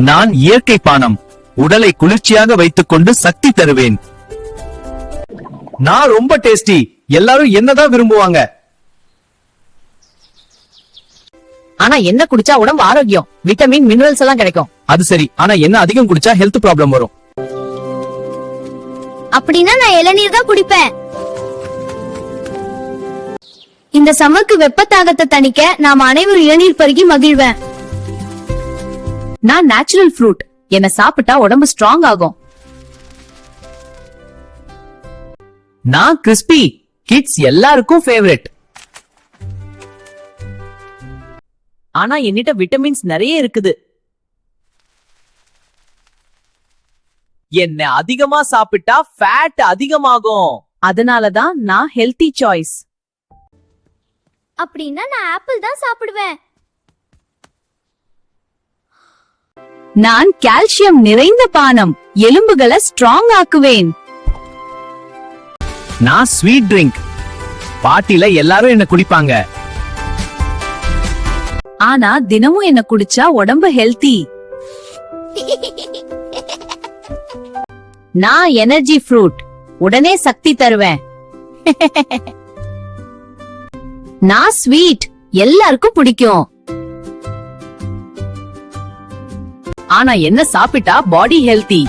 நான் இயற்கை பானம், உடலை குளிர்ச்சியாக வைத்துக் கொண்டு சக்தி தருவேன். நான் ரொம்ப டேஸ்டி, எல்லாரும் என்னதான் விரும்புவாங்க. ஆனா என்ன குடிச்சா உடம்பு ஆரோக்கியம், விட்டமின் மினரல்ஸ் எல்லாம் கிடைக்கும். அது சரி, ஆனா என்ன அதிகம் குடிச்சா ஹெல்த் ப்ராப்ளம் வரும். அப்படின்னா நான் இளநீர் தான் குடிப்பேன். இந்த சம்மருக்கு வெப்பத்தாகத்தை தணிக்க நாம் அனைவரும் இளநீர் பருகி மகிழ்வேன். நான் நேச்சுரல் ஃப்ரூட், என்ன சாப்பிட்டா உடம்பு ஸ்ட்ராங் ஆகும். நான் கிறிஸ்பி, கிட்ஸ் எல்லாருக்கும் ஃபேவரட். ஆனா என்னிட்ட விட்டமின்ஸ் நிறைய இருக்குது. என்ன அதிகமா சாப்பிட்டா ஃபேட் அதிகமாகும். அதனாலதான் நான் ஹெல்தி சாய்ஸ். அப்படின்னா நான் ஆப்பிள் தான் சாப்பிடுவேன். நான் கால்சியம் நிறைந்த பானம், எலும்புகளை ஸ்ட்ராங் ஆக்குவேன். நான் ஸ்வீட் ட்ரிங்க், பார்ட்டில எல்லாரும் என்ன குடிப்பாங்க. ஆனா தினமும் என்ன குடிச்சா உடம்பு ஹெல்தி. நான் எனர்ஜி ஃப்ரூட், உடனே சக்தி தருவேன். நான் ஸ்வீட், எல்லாருக்கும் பிடிக்கும். ஆனா என்ன சாப்பிட்டா பாடி ஹெல்தி.